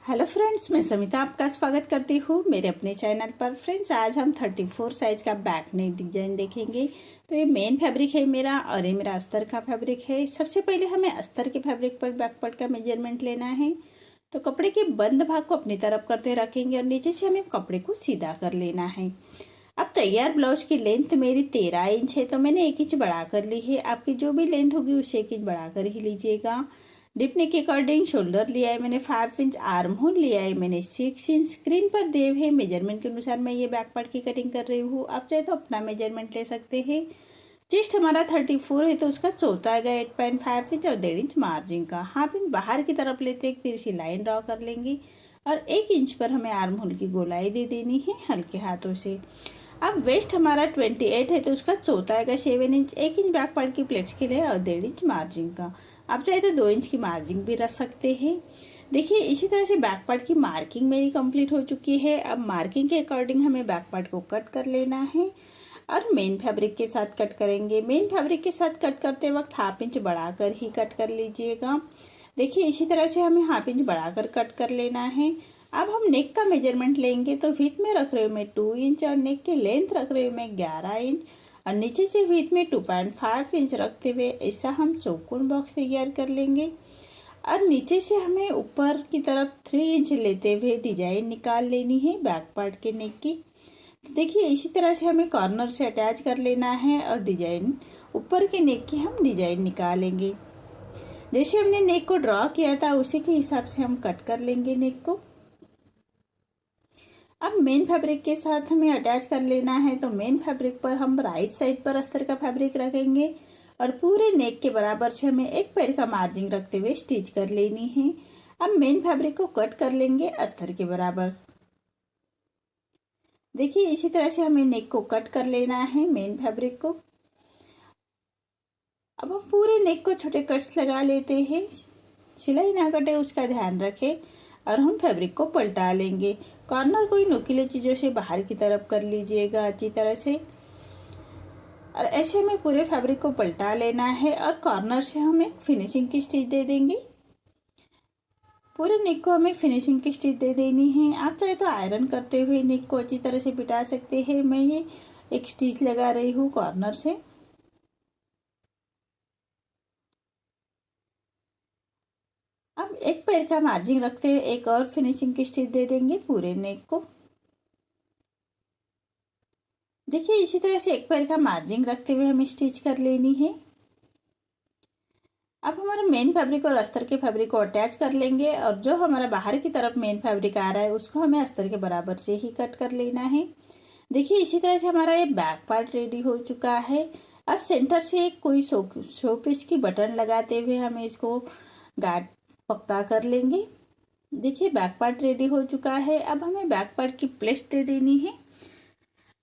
Hello friends, मैं समिता आपका स्वागत करती हूँ मेरे अपने चैनल पर। फ्रेंड्स, आज हम 34 साइज का बैक नेक डिजाइन देखेंगे। तो ये मेन फैब्रिक है मेरा और ये मेरा अस्तर का फैब्रिक है। सबसे पहले हमें अस्तर के फैब्रिक पर बैक पार्ट का मेजरमेंट लेना है। तो कपड़े के बंद भाग को अपनी तरफ करते रखेंगे और नीचे से हमें कपड़े को सीधा कर लेना है। अब तैयार ब्लाउज की लेंथ मेरी 13 इंच है, तो मैंने 1 इंच बढ़ा कर ली है। आपकी जो भी लेंथ होगी उसे 1 इंच बढ़ा कर ही लीजिएगा। डिप नेक के अकॉर्डिंग शोल्डर लिया है मैंने 5 इंच, आर्म होल लिया है मैंने 6 इंच। स्क्रीन पर दिए हुए मेजरमेंट के अनुसार मैं ये बैक पार्ट की कटिंग कर रही हूँ। आप चाहे तो अपना मेजरमेंट ले सकते हैं। चेस्ट हमारा 34 है, तो उसका चौथा आएगा 8.5 इंच और 1.5 इंच मार्जिन का। हाफ इंच बाहर की तरफ लेते एक तिरछी लाइन ड्रॉ कर लेंगे और 1 इंच पर हमें आर्म होल की गोलाई दे देनी है हल्के हाथों से। अब वेस्ट हमारा 28 है, तो उसका चौथा आएगा 7 इंच। 1 इंच बैक पार्ट की प्लेट्स के लिए और 1.5 इंच मार्जिन का। आप चाहे तो 2 इंच की मार्जिन भी रख सकते हैं। देखिए, इसी तरह से बैक पार्ट की मार्किंग मेरी कंप्लीट हो चुकी है। अब मार्किंग के अकॉर्डिंग हमें बैक पार्ट को कट कर लेना है और मेन फैब्रिक के साथ कट करेंगे। मेन फैब्रिक के साथ कट करते वक्त हाफ इंच बढ़ाकर ही कट कर लीजिएगा। देखिए, इसी तरह से हमें हाफ इंच बढ़ाकर कट कर लेना है। अब हम नेक का मेजरमेंट लेंगे, तो विड्थ में रख रही हूँ मैं 2 इंच और नेक की लेंथ रख रही हूँ मैं 11 इंच और नीचे से विड्थ में 2.5 इंच रखते हुए ऐसा हम चौकोन बॉक्स तैयार कर लेंगे। और नीचे से हमें ऊपर की तरफ 3 इंच लेते हुए डिजाइन निकाल लेनी है बैक पार्ट के नेक की। तो देखिए, इसी तरह से हमें कॉर्नर से अटैच कर लेना है और डिजाइन ऊपर के नेक की हम डिजाइन निकालेंगे। जैसे हमने नेक को ड्रॉ किया था उसी के हिसाब से हम कट कर लेंगे नेक को। अब मेन फैब्रिक के साथ हमें अटैच कर लेना है, तो मेन फैब्रिक पर हम राइट साइड पर अस्तर का फैब्रिक रखेंगे और पूरे नेक के बराबर से हमें एक पैर का मार्जिन रखते हुए स्टिच कर लेनी है। अब मेन फैब्रिक को कट कर लेंगे अस्तर के बराबर। देखिए, इसी तरह से हमें नेक को कट कर लेना है मेन फैब्रिक को। अब हम पूरे नेक को छोटे कट्स लगा लेते हैं। सिलाई ना कटे उसका ध्यान रखें और हम फैब्रिक को पलटा लेंगे। कॉर्नर कोई नुकीले चीज़ों से बाहर की तरफ कर लीजिएगा अच्छी तरह से और ऐसे हमें पूरे फैब्रिक को पलटा लेना है और कॉर्नर से हम एक फिनिशिंग की स्टिच दे देंगे। पूरे नेक को हमें फिनिशिंग की स्टिच दे देनी है। आप चाहे तो आयरन करते हुए नेक को अच्छी तरह से बिठा सकते हैं। मैं ये एक स्टिच लगा रही हूँ कॉर्नर से। अब एक पैर का मार्जिन रखते हुए एक और फिनिशिंग की स्टिच दे देंगे पूरे नेक को। देखिए, इसी तरह से एक पैर का मार्जिन रखते हुए हमें स्टिच कर लेनी है। अब हमारा मेन फैब्रिक और अस्तर के फैब्रिक को अटैच कर लेंगे और जो हमारा बाहर की तरफ मेन फैब्रिक आ रहा है उसको हमें अस्तर के बराबर से ही कट कर लेना है। देखिए, इसी तरह से हमारा ये बैक पार्ट रेडी हो चुका है। अब सेंटर से एक कोई शो पीस की बटन लगाते हुए हमें इसको गार्ड पक्का कर लेंगे। देखिए, बैक पार्ट रेडी हो चुका है। अब हमें बैक पार्ट की प्लेट्स दे देनी है।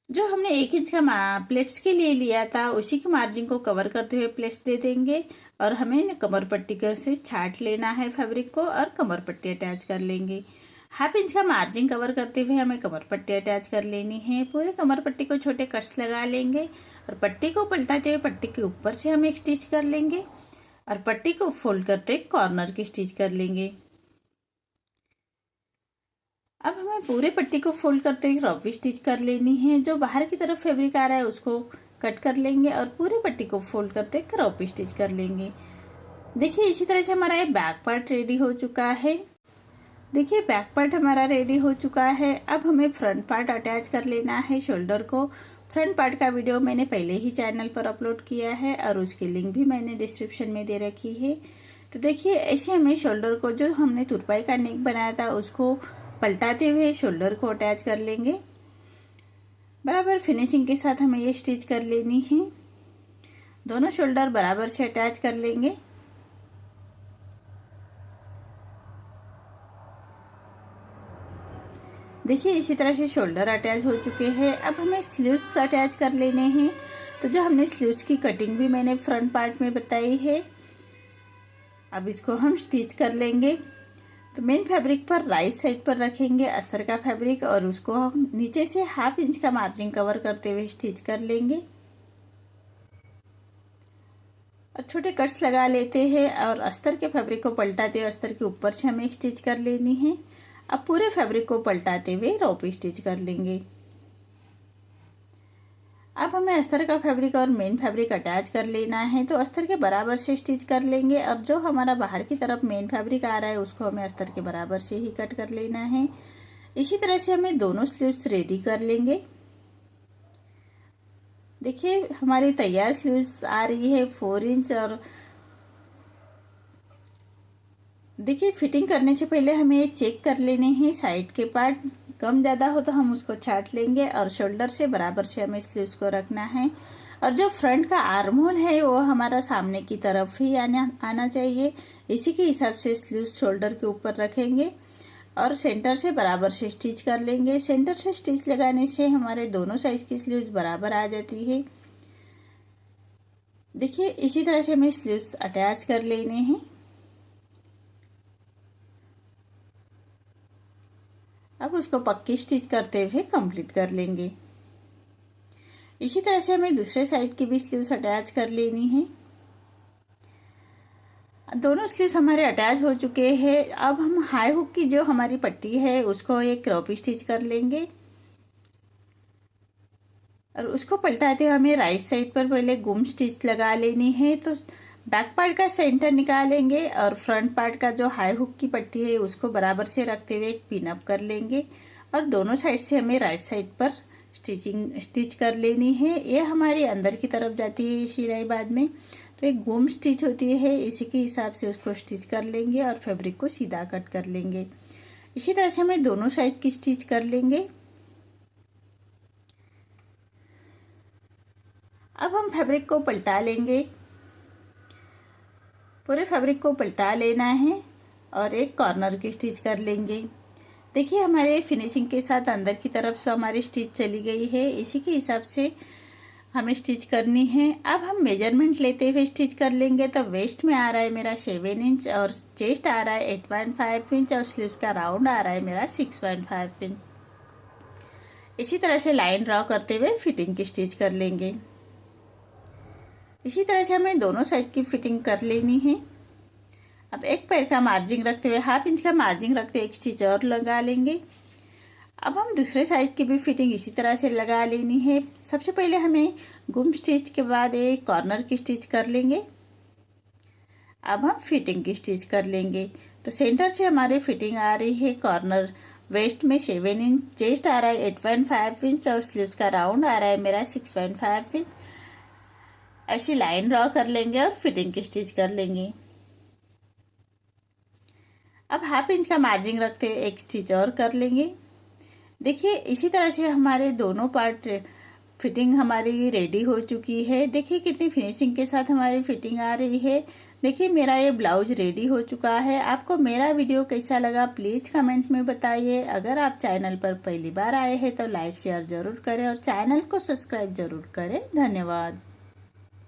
जो हमने 1 इंच का प्लेट्स के लिए लिया था उसी के मार्जिन को कवर करते हुए प्लेट्स दे देंगे और हमें कमर पट्टी से छाट लेना है फैब्रिक को और कमर पट्टी अटैच कर लेंगे। हाफ इंच का मार्जिन कवर करते हुए हमें कमर पट्टी अटैच कर लेनी है। पूरे कमर पट्टी को छोटे कट्स लगा लेंगे और पट्टी को पलटाते हुए पट्टी के ऊपर से हम एक स्टिच कर लेंगे और पट्टी को फोल्ड करते कॉर्नर की स्टिच कर लेंगे। अब हमें पूरे पट्टी को फोल्ड करते हुए रॉबी स्टिच कर लेनी है। जो बाहर की तरफ फैब्रिक आ रहा है उसको कट कर लेंगे और पूरे पट्टी को फोल्ड करते हुए क्रॉपी स्टिच कर लेंगे। देखिए, इसी तरह से हमारा ये बैक पार्ट रेडी हो चुका है। देखिए, बैक पार्ट हमारा रेडी हो चुका है। अब हमें फ्रंट पार्ट अटैच कर लेना है शोल्डर को। फ्रंट पार्ट का वीडियो मैंने पहले ही चैनल पर अपलोड किया है और उसकी लिंक भी मैंने डिस्क्रिप्शन में दे रखी है। तो देखिए, ऐसे हमें शोल्डर को जो हमने तुरपाई का नेक बनाया था उसको पलटाते हुए शोल्डर को अटैच कर लेंगे। बराबर फिनिशिंग के साथ हमें ये स्टिच कर लेनी है। दोनों शोल्डर बराबर से अटैच कर लेंगे। देखिए, इसी तरह से शोल्डर अटैच हो चुके हैं। अब हमें स्लीव्स अटैच कर लेने हैं। तो जो हमने स्लीव्स की कटिंग भी मैंने फ्रंट पार्ट में बताई है। अब इसको हम स्टिच कर लेंगे। तो मेन फैब्रिक पर राइट साइड पर रखेंगे अस्तर का फैब्रिक और उसको हम नीचे से हाफ इंच का मार्जिन कवर करते हुए स्टिच कर लेंगे और छोटे कट्स लगा लेते हैं और अस्तर के फैब्रिक को पलटाते हुए अस्तर के ऊपर से हमें स्टिच कर लेनी है। अब पूरे फैब्रिक को पलटाते हुए रोप स्टिच कर लेंगे। अब हमें अस्तर का फैब्रिक और मेन फैब्रिक अटैच कर लेना है, तो अस्तर के बराबर से स्टिच कर लेंगे और जो हमारा बाहर की तरफ मेन फैब्रिक आ रहा है उसको हमें अस्तर के बराबर से ही कट कर लेना है। इसी तरह से हमें दोनों स्लीव्स रेडी कर लेंगे। देखिए हमारी तैयार स्लीव्स आ रही है 4 इंच। और देखिए फिटिंग करने से पहले हमें चेक कर लेने हैं साइड के पार्ट, कम ज़्यादा हो तो हम उसको छाट लेंगे और शोल्डर से बराबर से हमें स्लीव्स को रखना है। और जो फ्रंट का आर्म होल है वो हमारा सामने की तरफ ही आना चाहिए। इसी के हिसाब से स्लीव्स शोल्डर के ऊपर रखेंगे और सेंटर से बराबर से स्टिच कर लेंगे। सेंटर से स्टिच लगाने से हमारे दोनों साइड की स्लीव्स बराबर आ जाती है। देखिए इसी तरह से हमें स्लीव्स अटैच कर लेने हैं। अब उसको पक्की स्टिच करते हुए कंप्लीट कर लेंगे। इसी तरह से हमें दूसरे साइड की भी स्लीव्स अटैच कर लेनी है। दोनों स्लीव्स हमारे अटैच हो चुके हैं। अब हम हाई हुक की जो हमारी पट्टी है उसको एक क्रॉप स्टिच कर लेंगे और उसको पलटाते हुए हमें राइट साइड पर पहले गुम स्टिच लगा लेनी है। तो बैक पार्ट का सेंटर निकालेंगे और फ्रंट पार्ट का जो हाई हुक की पट्टी है उसको बराबर से रखते हुए एक पिन अप कर लेंगे और दोनों साइड से हमें राइट साइड पर स्टिच कर लेनी है। ये हमारी अंदर की तरफ जाती है सिलाई बाद में, तो एक गुम स्टिच होती है, इसी के हिसाब से उसको स्टिच कर लेंगे और फैब्रिक को सीधा कट कर लेंगे। इसी तरह से हमें दोनों साइड की स्टिच कर लेंगे। अब हम फैब्रिक को पलटा लेंगे, पूरे फैब्रिक को पलटा लेना है और एक कॉर्नर की स्टिच कर लेंगे। देखिए हमारे फिनिशिंग के साथ अंदर की तरफ से हमारी स्टिच चली गई है, इसी के हिसाब से हमें स्टिच करनी है। अब हम मेजरमेंट लेते हुए स्टिच कर लेंगे। तो वेस्ट में आ रहा है मेरा 7 इंच और चेस्ट आ रहा है 8.5 इंच और स्लीव्स का राउंड आ रहा है मेरा 6.5 इंच। इसी तरह से लाइन ड्रॉ करते हुए फिटिंग की स्टिच कर लेंगे। इसी तरह से हमें दोनों साइड की फिटिंग कर लेनी है। अब एक पैर का मार्जिन रखते हुए, हाफ इंच का मार्जिन रखते हुए एक स्टिच और लगा लेंगे। अब हम दूसरे साइड की भी फिटिंग इसी तरह से लगा लेनी है। सबसे पहले हमें गुम स्टिच के बाद एक कॉर्नर की स्टिच कर लेंगे। अब हम फिटिंग की स्टिच कर लेंगे। तो सेंटर से हमारी फिटिंग आ रही है कॉर्नर वेस्ट में 7 इंच, चेस्ट आ रहा है 8.5 इंच और स्लीव्स का राउंड आ रहा है मेरा 6.5 इंच। ऐसी लाइन ड्रॉ कर लेंगे और फिटिंग की स्टिच कर लेंगे। अब हाफ इंच का मार्जिन रखते हुए एक स्टिच और कर लेंगे। देखिए इसी तरह से हमारे दोनों पार्ट फिटिंग हमारी रेडी हो चुकी है। देखिए कितनी फिनिशिंग के साथ हमारी फिटिंग आ रही है। देखिए मेरा ये ब्लाउज रेडी हो चुका है। आपको मेरा वीडियो कैसा लगा प्लीज़ कमेंट में बताइए। अगर आप चैनल पर पहली बार आए हैं तो लाइक शेयर ज़रूर करें और चैनल को सब्सक्राइब ज़रूर करें। धन्यवाद।